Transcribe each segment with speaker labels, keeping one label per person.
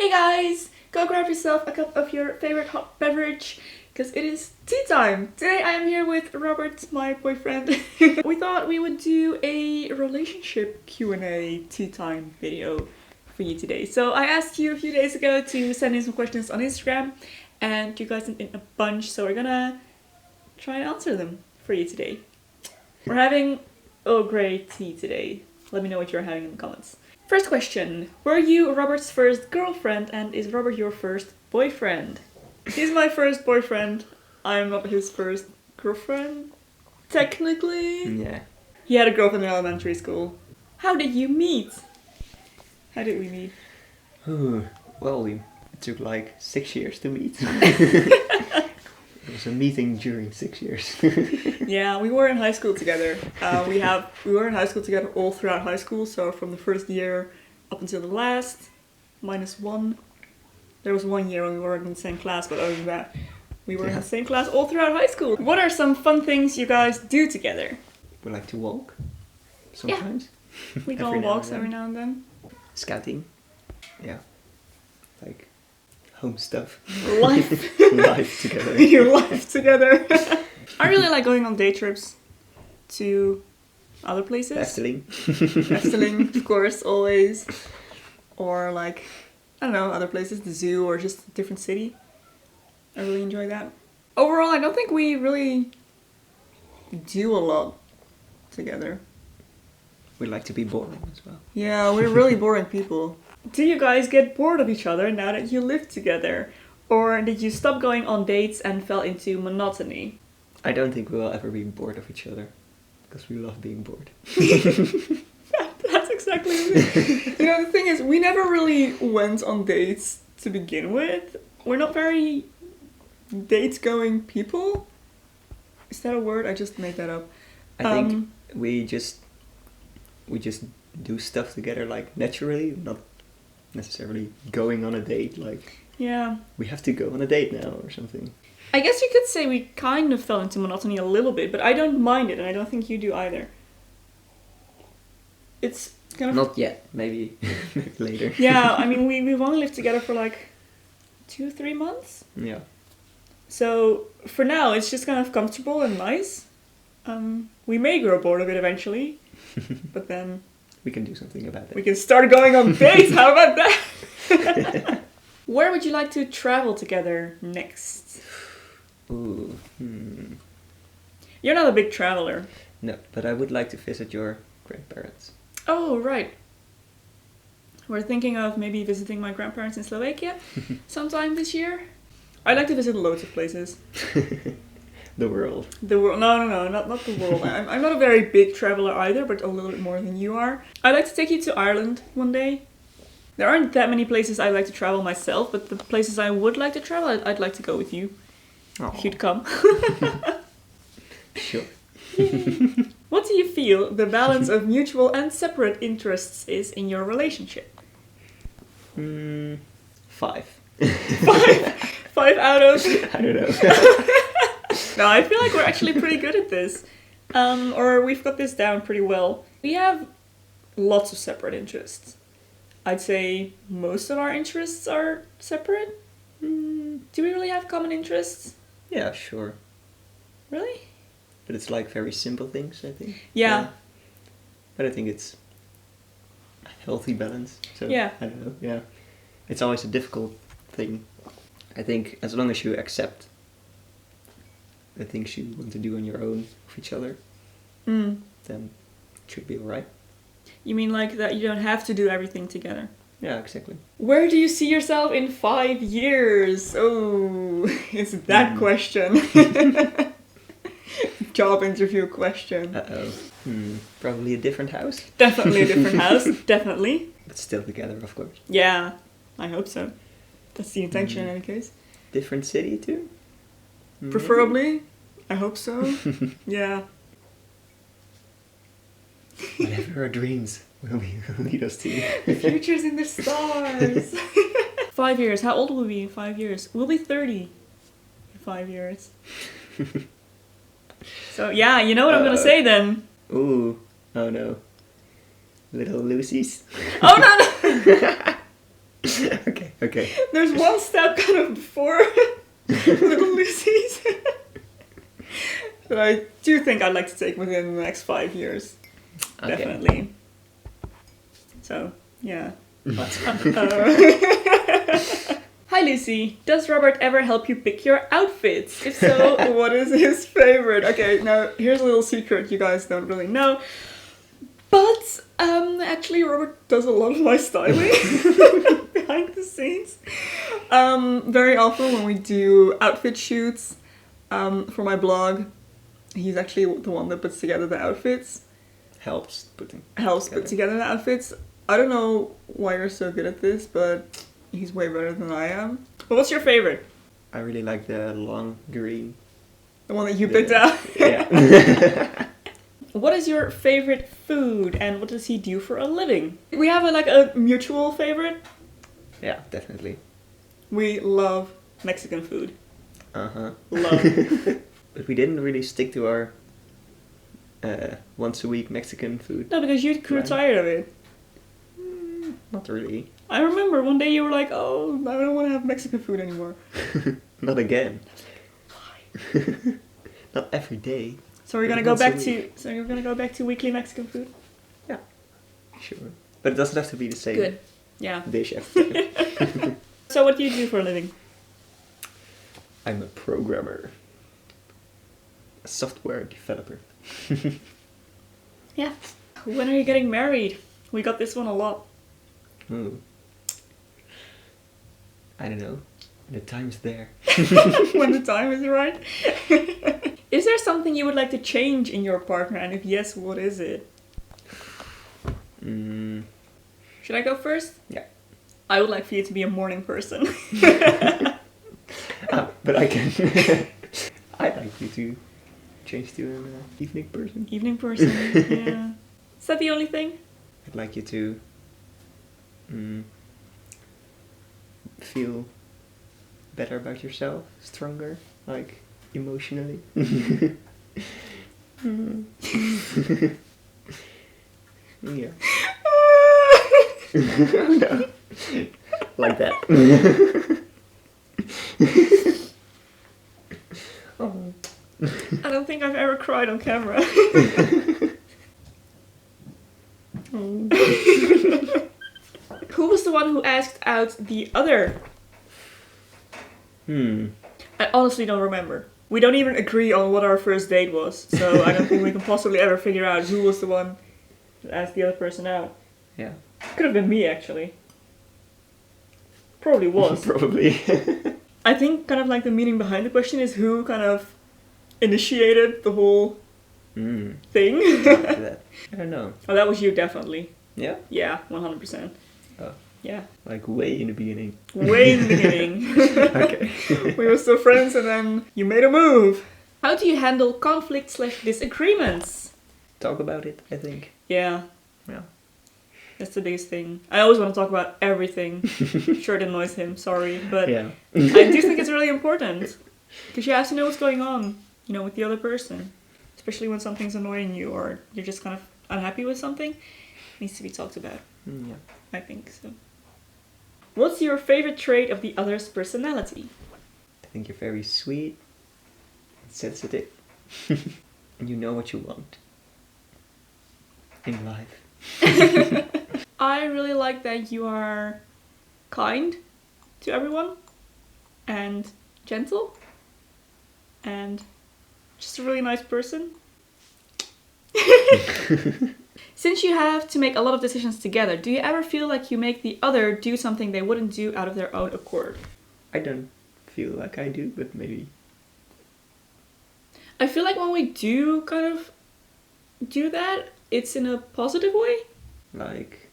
Speaker 1: Hey guys! Go grab yourself a cup of your favorite hot beverage, because it is tea time! Today I am here with Robbert, my boyfriend. We thought we would do a relationship Q&A tea time video for you today. So I asked you a few days ago to send in some questions on Instagram, and you guys sent in a bunch, so we're gonna try and answer them for you today. We're having Earl Grey tea today. Let me know what you're having in the comments. First question. Were you Robert's first girlfriend, and is Robert your first boyfriend? He's my first boyfriend. I'm not his first girlfriend, technically.
Speaker 2: Yeah.
Speaker 1: He had a girlfriend in elementary school. How did you meet? How did we meet?
Speaker 2: Well, it took like 6 years to meet. It was a meeting during 6 years.
Speaker 1: Yeah, we were in high school together. We were in high school together all throughout high school, so from the first year up until the last, -1. There was 1 year when we weren't in the same class, but other than that, we were in the same class all throughout high school. What are some fun things you guys do together?
Speaker 2: We like to walk sometimes.
Speaker 1: Yeah. We go on walks every now and then.
Speaker 2: Scouting. Yeah. Like home stuff.
Speaker 1: Life.
Speaker 2: Life together.
Speaker 1: Your life together. I really like going on day trips to other places. Efteling, of course, always. Or like, I don't know, other places, the zoo or just a different city. I really enjoy that. Overall, I don't think we really do a lot together.
Speaker 2: We like to be boring as well.
Speaker 1: Yeah, we're really boring people. Do you guys get bored of each other now that you live together? Or did you stop going on dates and fell into monotony?
Speaker 2: I don't think we'll ever be bored of each other. Because we love being bored.
Speaker 1: That's exactly it. You know, the thing is, we never really went on dates to begin with. We're not very date-going people. Is that a word? I just made that up.
Speaker 2: I think we just do stuff together like naturally, not necessarily going on a date like
Speaker 1: yeah,
Speaker 2: we have to go on a date now or something.
Speaker 1: I guess you could say we kind of fell into monotony a little bit, but I don't mind it, and I don't think you do either. It's kind of...
Speaker 2: Not yet, maybe later.
Speaker 1: Yeah, I mean, we've only lived together for like 2-3 months.
Speaker 2: Yeah.
Speaker 1: So for now, it's just kind of comfortable and nice. We may grow bored of it eventually, but then...
Speaker 2: We can do something about it.
Speaker 1: We can start going on dates, how about that? Where would you like to travel together next?
Speaker 2: Ooh.
Speaker 1: You're not a big traveler.
Speaker 2: No, but I would like to visit your grandparents.
Speaker 1: Oh, right. We're thinking of maybe visiting my grandparents in Slovakia sometime this year. I'd like to visit loads of places.
Speaker 2: The world.
Speaker 1: The world? No, not the world. I'm not a very big traveler either, but a little bit more than you are. I'd like to take you to Ireland one day. There aren't that many places I'd like to travel myself, but the places I would like to travel, I'd like to go with you.
Speaker 2: Aww.
Speaker 1: If you'd come.
Speaker 2: Sure.
Speaker 1: What do you feel the balance of mutual and separate interests is in your relationship?
Speaker 2: 5.
Speaker 1: 5 out of...
Speaker 2: I don't know.
Speaker 1: No, I feel like we're actually pretty good at this. Or we've got this down pretty well. We have lots of separate interests. I'd say most of our interests are separate. Do we really have common interests?
Speaker 2: Yeah, sure.
Speaker 1: Really?
Speaker 2: But it's like very simple things, I think.
Speaker 1: Yeah.
Speaker 2: But I think it's a healthy balance. So,
Speaker 1: yeah.
Speaker 2: I don't know, yeah. It's always a difficult thing. I think as long as you accept the things you want to do on your own with each other, then it should be alright.
Speaker 1: You mean like that you don't have to do everything together?
Speaker 2: Yeah, exactly.
Speaker 1: Where do you see yourself in 5 years? Oh, it's that question. Job interview question.
Speaker 2: Uh-oh. Probably a different house.
Speaker 1: Definitely a different house, definitely.
Speaker 2: But still together, of course.
Speaker 1: Yeah, I hope so. That's the intention in any case.
Speaker 2: Different city too?
Speaker 1: Preferably. I hope so. Yeah.
Speaker 2: Whatever our dreams will lead us to.
Speaker 1: The future's in the stars. 5 years. How old will we be in 5 years? We'll be 30 in 5 years. So yeah, you know what I'm gonna say then.
Speaker 2: Ooh. Oh no. Little Lucy's.
Speaker 1: Oh no!
Speaker 2: Okay. Okay.
Speaker 1: There's one step kind of before little Lucy's that I do think I'd like to take within the next 5 years.
Speaker 2: Okay.
Speaker 1: Definitely. So, yeah. Hi Lucy, does Robbert ever help you pick your outfits? If so, what is his favorite? Okay, now here's a little secret you guys don't really know. But actually Robbert does a lot of my styling behind the scenes. Very often when we do outfit shoots for my blog, he's actually the one that puts together the outfits.
Speaker 2: Helps put
Speaker 1: together the outfits. I don't know why you're so good at this, but he's way better than I am. But what's your favorite?
Speaker 2: I really like the long green.
Speaker 1: The one that you picked out?
Speaker 2: Yeah.
Speaker 1: What is your favorite food and what does he do for a living? We have a mutual favorite.
Speaker 2: Yeah, definitely.
Speaker 1: We love Mexican food.
Speaker 2: Uh-huh.
Speaker 1: Love.
Speaker 2: But we didn't really stick to our once a week Mexican food.
Speaker 1: No, because you grew tired of it.
Speaker 2: Not really.
Speaker 1: I remember one day you were like, oh, I don't want to have Mexican food anymore.
Speaker 2: Not again.
Speaker 1: Why?
Speaker 2: Not every day.
Speaker 1: So we're gonna go back to weekly Mexican food?
Speaker 2: Yeah. Sure. But it doesn't have to be the same
Speaker 1: Good. Yeah.
Speaker 2: dish every time.
Speaker 1: So what do you do for a living?
Speaker 2: I'm a programmer. A software developer.
Speaker 1: Yeah. When are you getting married? We got this one a lot.
Speaker 2: Ooh. I don't know. The time's there.
Speaker 1: When the time is right. Is there something you would like to change in your partner? And if yes, what is it? Should I go first?
Speaker 2: Yeah.
Speaker 1: I would like for you to be a morning person.
Speaker 2: But I can... I'd like you to change to an evening person.
Speaker 1: Evening person, yeah. Is that the only thing?
Speaker 2: I'd like you to feel better about yourself, stronger, like emotionally. Yeah. No. Like that. Oh.
Speaker 1: I don't think I've ever cried on camera. Who was the one who asked out the other? I honestly don't remember. We don't even agree on what our first date was, so I don't think we can possibly ever figure out who was the one that asked the other person out.
Speaker 2: Yeah.
Speaker 1: Could have been me, actually. Probably was.
Speaker 2: Probably.
Speaker 1: I think kind of like the meaning behind the question is who kind of initiated the whole thing.
Speaker 2: I don't know.
Speaker 1: Oh, that was you, definitely.
Speaker 2: Yeah?
Speaker 1: Yeah, 100%.
Speaker 2: Oh.
Speaker 1: Yeah.
Speaker 2: Like way in the beginning.
Speaker 1: Way in the beginning.
Speaker 2: Okay.
Speaker 1: We were still friends and then you made a move. How do you handle conflict/disagreements?
Speaker 2: Talk about it, I think.
Speaker 1: Yeah.
Speaker 2: Yeah.
Speaker 1: That's the biggest thing. I always want to talk about everything. Sure, it annoys him, sorry. But
Speaker 2: yeah.
Speaker 1: I do think it's really important. Because you have to know what's going on, you know, with the other person. Especially when something's annoying you or you're just kind of unhappy with something. It needs to be talked about.
Speaker 2: Yeah.
Speaker 1: I think so. What's your favorite trait of the other's personality?
Speaker 2: I think you're very sweet, sensitive, and you know what you want in life.
Speaker 1: I really like that you are kind to everyone and gentle and just a really nice person. Since you have to make a lot of decisions together, do you ever feel like you make the other do something they wouldn't do out of their own accord?
Speaker 2: I don't feel like I do, but maybe.
Speaker 1: I feel like when we do kind of do that, it's in a positive way. Like,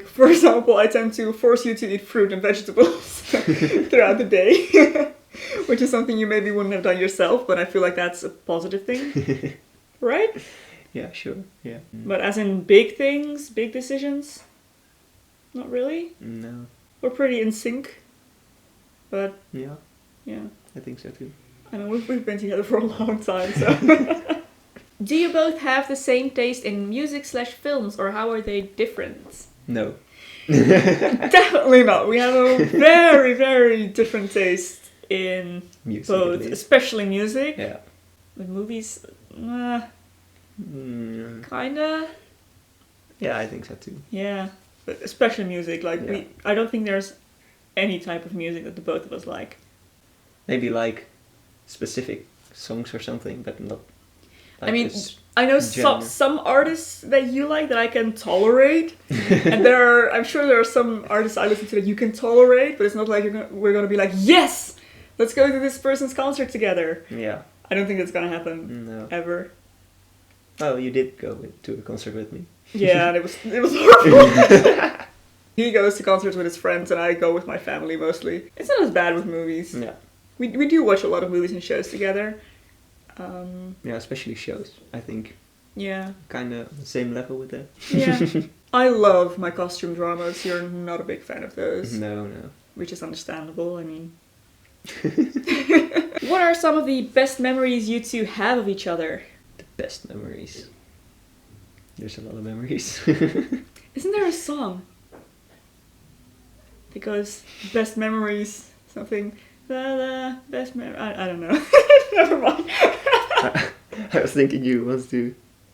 Speaker 1: for example, I tend to force you to eat fruit and vegetables throughout the day. Which is something you maybe wouldn't have done yourself, but I feel like that's a positive thing. Right?
Speaker 2: Yeah, sure. Yeah.
Speaker 1: But as in big things, big decisions? Not really?
Speaker 2: No.
Speaker 1: We're pretty in sync. But
Speaker 2: Yeah,
Speaker 1: yeah.
Speaker 2: I think so too.
Speaker 1: I know we've been together for a long time, so. Do you both have the same taste in music/films, or how are they different?
Speaker 2: No.
Speaker 1: Definitely not. We have a very, very different taste in
Speaker 2: Music,
Speaker 1: both, especially music.
Speaker 2: Yeah.
Speaker 1: With movies,
Speaker 2: Mm,
Speaker 1: kinda.
Speaker 2: yeah, I think so too.
Speaker 1: Yeah, but especially music. Like
Speaker 2: Yeah.
Speaker 1: I don't think there's any type of music that the both of us like.
Speaker 2: Maybe like specific songs or something, but not. Like
Speaker 1: I mean,
Speaker 2: this
Speaker 1: I know
Speaker 2: genre.
Speaker 1: some artists that you like that I can tolerate, and I'm sure there are some artists I listen to that you can tolerate, but it's not like we're gonna be like, yes, let's go to this person's concert together.
Speaker 2: Yeah.
Speaker 1: I don't think that's gonna happen
Speaker 2: No.
Speaker 1: ever.
Speaker 2: Oh, you did go to a concert with me.
Speaker 1: Yeah, and it was horrible. He goes to concerts with his friends, and I go with my family mostly. It's not as bad with movies.
Speaker 2: Yeah.
Speaker 1: We do watch a lot of movies and shows together.
Speaker 2: Yeah, especially shows. I think
Speaker 1: Yeah.
Speaker 2: kind of the same level with that.
Speaker 1: Yeah. I love my costume dramas. You're not a big fan of those.
Speaker 2: No.
Speaker 1: Which is understandable, I mean. What are some of the best memories you two have of each other?
Speaker 2: The best memories. There's a lot of memories.
Speaker 1: Isn't there a song? Because best memories, something, best memory, I don't know. Never mind.
Speaker 2: I was thinking you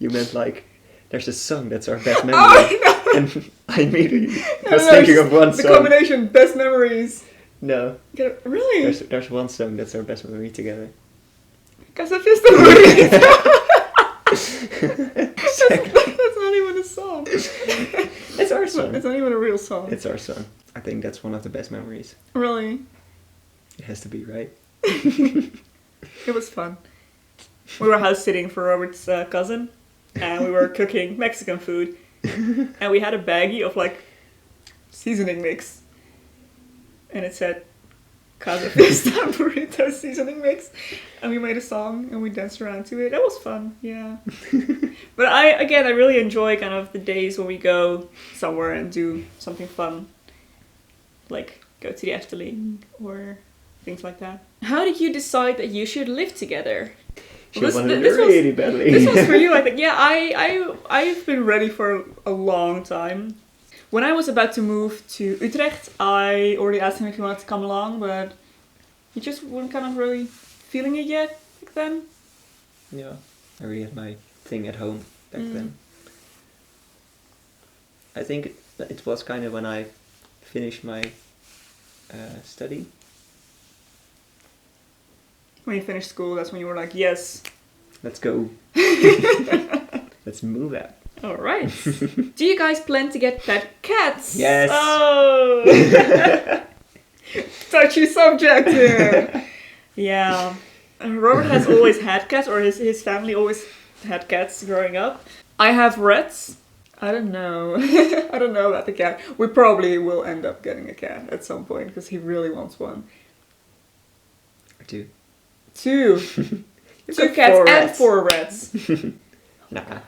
Speaker 2: meant like, there's a song that's our best memory.
Speaker 1: Oh, no.
Speaker 2: And I immediately
Speaker 1: No,
Speaker 2: was
Speaker 1: no,
Speaker 2: thinking of one
Speaker 1: the
Speaker 2: song.
Speaker 1: combination, best memories.
Speaker 2: No,
Speaker 1: Really?
Speaker 2: there's one song that's our best memory together.
Speaker 1: Casa Fiesta Memories. That's not even a song.
Speaker 2: It's our song.
Speaker 1: It's not even a real song.
Speaker 2: It's our song. I think that's one of the best memories.
Speaker 1: Really?
Speaker 2: It has to be, right?
Speaker 1: It was fun. We were house sitting for Robert's cousin, and we were cooking Mexican food, and we had a baggie of like seasoning mix, and it said Casa Fiesta Burrito seasoning mix, and we made a song and we danced around to it. That was fun, yeah. But I really enjoy kind of the days when we go somewhere and do something fun, like go to the Efteling or things like that. How did you decide that you should live together?
Speaker 2: She wanted it really badly.
Speaker 1: This was for you, I think. Yeah, I've been ready for a long time. When I was about to move to Utrecht, I already asked him if he wanted to come along, but he just wasn't kind of really feeling it yet back then.
Speaker 2: Yeah, I already had my thing at home back then. I think it was kind of when I finished my study.
Speaker 1: When you finished school, that's when you were like, yes.
Speaker 2: Let's go. Let's move out.
Speaker 1: All right. Do you guys plan to get pet cats?
Speaker 2: Yes.
Speaker 1: Oh. Touchy subject here. Yeah. Robert has always had cats, or his family always had cats growing up. I have rats. I don't know. I don't know about the cat. We probably will end up getting a cat at some point, because he really wants one.
Speaker 2: Or two.
Speaker 1: Two. Two cats and 4 rats.
Speaker 2: Nah.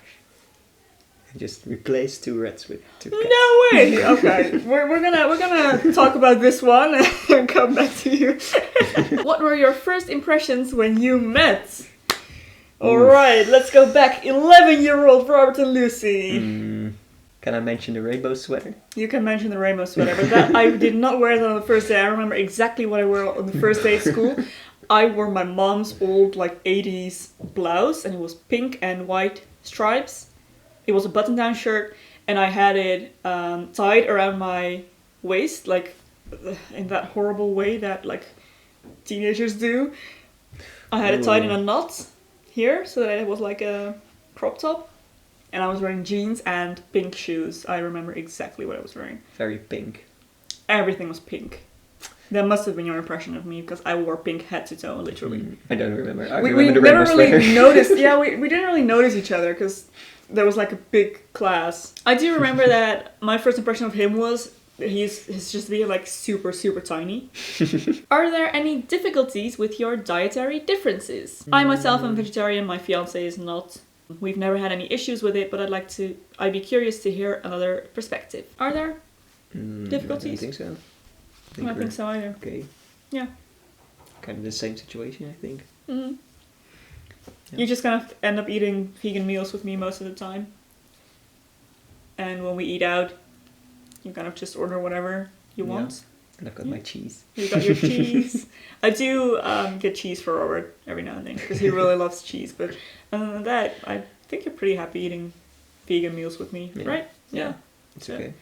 Speaker 2: Just replace 2 rats with 2 cats.
Speaker 1: No way! Okay, we're gonna talk about this one and come back to you. What were your first impressions when you met? Alright, let's go back. 11-year-old Robert and Lucy.
Speaker 2: Can I mention the rainbow sweater?
Speaker 1: You can mention the rainbow sweater, but that I did not wear that on the first day. I remember exactly what I wore on the first day at school. I wore my mom's old like 80s blouse, and it was pink and white stripes. It was a button-down shirt, and I had it tied around my waist, like in that horrible way that like teenagers do. I had it tied in a knot here, so that it was like a crop top. And I was wearing jeans and pink shoes. I remember exactly what I was wearing.
Speaker 2: Very pink.
Speaker 1: Everything was pink. That must have been your impression of me, because I wore pink head to toe, literally.
Speaker 2: I don't remember. I
Speaker 1: We
Speaker 2: remember the
Speaker 1: never
Speaker 2: rainbow
Speaker 1: really
Speaker 2: sweater.
Speaker 1: noticed. Yeah, we didn't really notice each other because there was like a big class. I do remember that my first impression of him was he's just being like super, super tiny. Are there any difficulties with your dietary differences? I myself am vegetarian, my fiance is not. We've never had any issues with it, but I'd be curious to hear another perspective. Are there difficulties?
Speaker 2: I don't think so.
Speaker 1: I don't think so either.
Speaker 2: Okay.
Speaker 1: Yeah.
Speaker 2: Kind of the same situation, I think.
Speaker 1: Mm-hmm.
Speaker 2: Yeah.
Speaker 1: You just kind of end up eating vegan meals with me most of the time. And when we eat out, You kind of just order whatever you want.
Speaker 2: And I've got my cheese.
Speaker 1: You got your cheese. I do get cheese for Robert every now and then because he really loves cheese. But other than that, I think you're pretty happy eating vegan meals with me, right?
Speaker 2: Yeah. It's okay.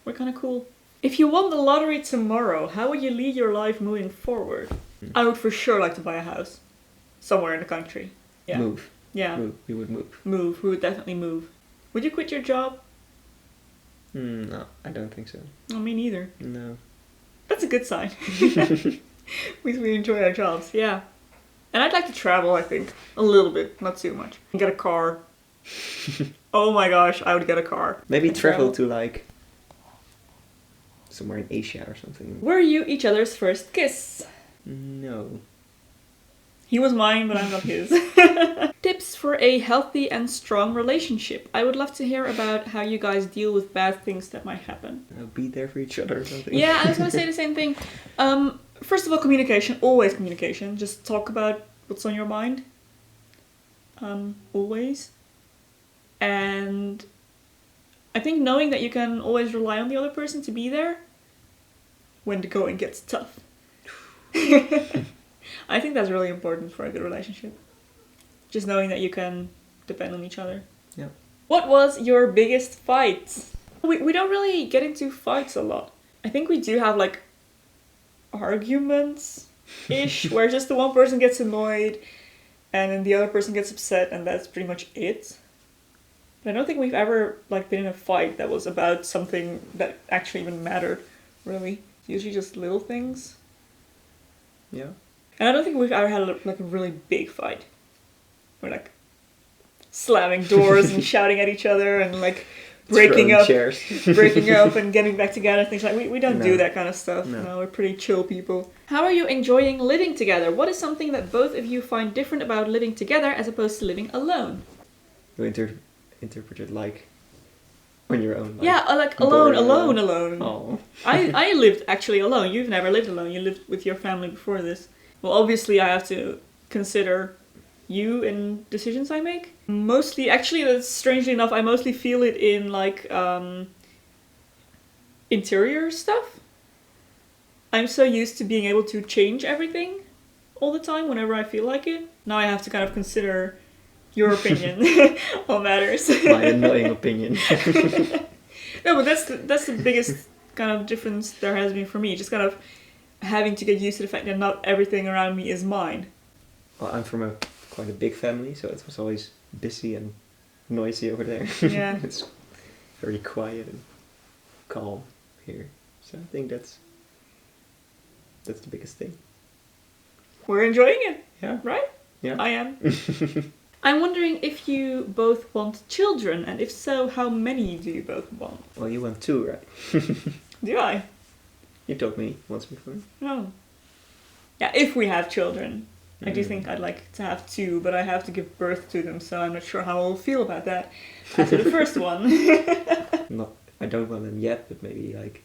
Speaker 1: We're kind of cool. If you won the lottery tomorrow, how would you lead your life moving forward? I would for sure like to buy a house somewhere in the country. Yeah.
Speaker 2: Move.
Speaker 1: Yeah.
Speaker 2: Move. We would move.
Speaker 1: Move. We would definitely move. Would you quit your job?
Speaker 2: No, I don't think so.
Speaker 1: No, me neither.
Speaker 2: No.
Speaker 1: That's a good sign. We enjoy our jobs, yeah. And I'd like to travel, I think. A little bit, not too much. Get a car. Oh my gosh, I would get a car.
Speaker 2: Maybe travel to like somewhere in Asia or something.
Speaker 1: Were you each other's first kiss?
Speaker 2: No.
Speaker 1: He was mine, but I'm not his. Tips for a healthy and strong relationship. I would love to hear about how you guys deal with bad things that might happen.
Speaker 2: Be there for each other or something.
Speaker 1: Yeah, I was going to say the same thing. First of all, communication. Always communication. Just talk about what's on your mind. Always. And I think knowing that you can always rely on the other person to be there when the going gets tough. I think that's really important for a good relationship. Just knowing that you can depend on each other.
Speaker 2: Yeah.
Speaker 1: What was your biggest fight? We don't really get into fights a lot. I think we do have like arguments-ish, where just the one person gets annoyed and then the other person gets upset and that's pretty much it. But I don't think we've ever like been in a fight that was about something that actually even mattered, really. It's usually just little things.
Speaker 2: Yeah.
Speaker 1: And I don't think we've ever had like a really big fight. We're like slamming doors and shouting at each other and like breaking up and getting back together. Things like we don't do that kind of stuff. No, we're pretty chill people. How are you enjoying living together? What is something that both of you find different about living together as opposed to living alone?
Speaker 2: You interpret it like on your own. Like,
Speaker 1: yeah, like alone.
Speaker 2: Oh.
Speaker 1: I lived actually alone. You've never lived alone. You lived with your family before this. Well, obviously I have to consider you in decisions I make. Mostly, actually, that's strangely enough, I mostly feel it in like interior stuff. I'm so used to being able to change everything all the time whenever I feel like it. Now I have to kind of consider your opinion on matters.
Speaker 2: My annoying opinion.
Speaker 1: No, but that's the biggest kind of difference there has been for me. Just kind of having to get used to the fact that not everything around me is mine.
Speaker 2: Well, I'm from quite a big family, so it was always busy and noisy over there.
Speaker 1: Yeah.
Speaker 2: It's very quiet and calm here. So I think that's the biggest thing.
Speaker 1: We're enjoying it.
Speaker 2: Yeah.
Speaker 1: Right?
Speaker 2: Yeah.
Speaker 1: I am. I'm wondering if you both want children, and if so, how many do you both want?
Speaker 2: Well, you want 2, right?
Speaker 1: Do I?
Speaker 2: You told me once before.
Speaker 1: No. Yeah, if we have children. I do think I'd like to have 2, but I have to give birth to them, so I'm not sure how I'll feel about that after the first one.
Speaker 2: I don't want them yet, but maybe like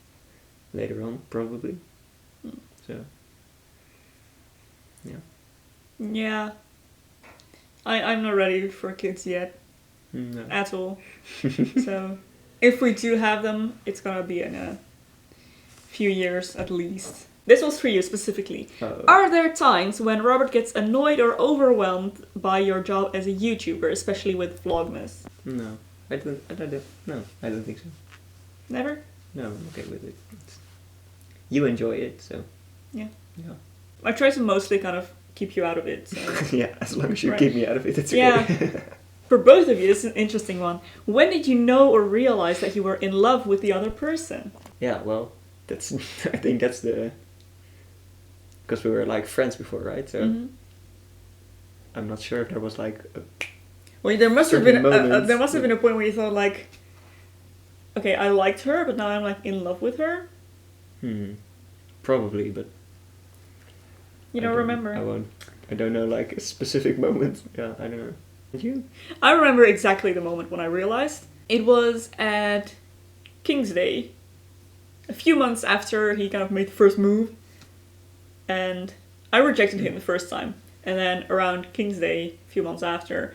Speaker 2: later on, probably. So, yeah.
Speaker 1: Yeah. I'm not ready for kids yet.
Speaker 2: No.
Speaker 1: At all. So, if we do have them, it's gonna be in a few years at least. This was for you specifically.
Speaker 2: Uh-oh.
Speaker 1: Are there times when Robert gets annoyed or overwhelmed by your job as a YouTuber, especially with Vlogmas?
Speaker 2: No. I don't think so.
Speaker 1: Never?
Speaker 2: No, I'm okay with it. You enjoy it, so.
Speaker 1: Yeah.
Speaker 2: Yeah.
Speaker 1: I try to mostly kind of keep you out of it. So.
Speaker 2: Yeah, as long as you keep me out of it, it's okay.
Speaker 1: Yeah. For both of you, this is an interesting one. When did you know or realize that you were in love with the other person?
Speaker 2: Yeah, well, I think that's because we were like friends before, right? So I'm not sure if there was like
Speaker 1: well, there must have been
Speaker 2: a
Speaker 1: a point where you thought like, okay, I liked her, but now I'm like in love with her.
Speaker 2: Probably, but
Speaker 1: you don't remember.
Speaker 2: I don't know like a specific moment. Yeah, I don't know. Did you?
Speaker 1: I remember exactly the moment when I realized. It was at King's Day, a few months after he kind of made the first move, and I rejected him the first time. And then around King's Day, a few months after,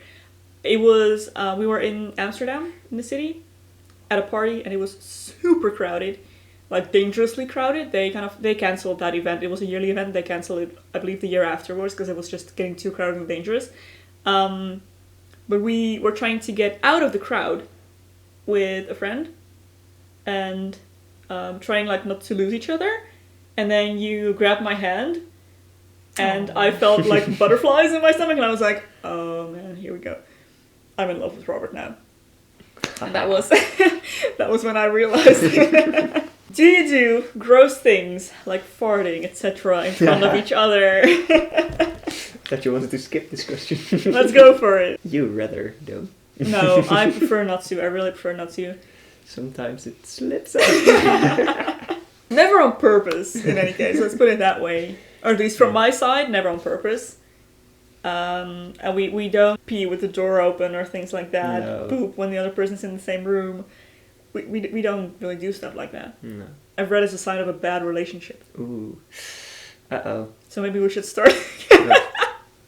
Speaker 1: it was we were in Amsterdam, in the city, at a party and it was super crowded, like dangerously crowded. They canceled that event. It was a yearly event. They canceled it, I believe, the year afterwards because it was just getting too crowded and dangerous. But we were trying to get out of the crowd with a friend and trying like not to lose each other. And then you grabbed my hand and I felt like butterflies in my stomach and I was like, oh man, here we go. I'm in love with Robbert now. And that was that was when I realized. Do you do gross things like farting, etc. in front of each other?
Speaker 2: I thought you wanted to skip this question.
Speaker 1: Let's go for it.
Speaker 2: You rather don't.
Speaker 1: No, I prefer not to. I really prefer not to.
Speaker 2: Sometimes it slips out.
Speaker 1: Never on purpose, in any case. Let's put it that way. Or at least from my side, never on purpose. And we don't pee with the door open or things like that.
Speaker 2: No.
Speaker 1: Poop when the other person's in the same room. We don't really do stuff like that.
Speaker 2: No.
Speaker 1: I've read it's a sign of a bad relationship.
Speaker 2: Ooh. Uh-oh.
Speaker 1: So maybe we should start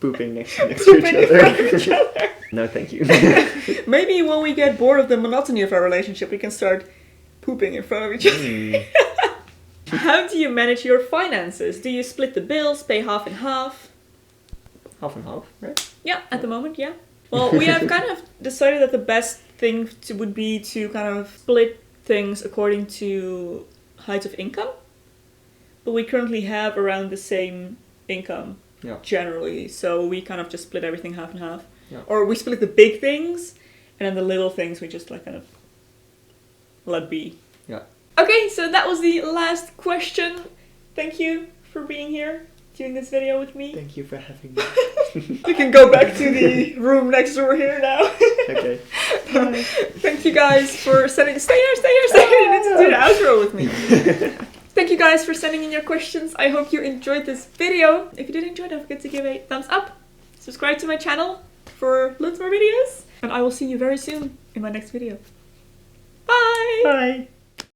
Speaker 2: Pooping next to each other. No, thank you.
Speaker 1: Maybe when we get bored of the monotony of our relationship, we can start pooping in front of each other. How do you manage your finances? Do you split the bills, pay half and half?
Speaker 2: Half and half, right?
Speaker 1: Yeah, at the moment, yeah. Well, we have kind of decided that the best thing would be to kind of split things according to height of income. But we currently have around the same income, generally. So we kind of just split everything half and half.
Speaker 2: Yeah.
Speaker 1: Or we split the big things, and then the little things we just like kind of let be.
Speaker 2: Yeah.
Speaker 1: Okay, so that was the last question. Thank you for being here, doing this video with me.
Speaker 2: Thank you for having me.
Speaker 1: You can go back to the room next door here now.
Speaker 2: Okay.
Speaker 1: Thank you guys for sending... Stay here. You need to do the outro with me. Thank you guys for sending in your questions. I hope you enjoyed this video. If you did enjoy, don't forget to give a thumbs up. Subscribe to my channel for loads more videos. And I will see you very soon in my next video. Bye!
Speaker 2: Bye!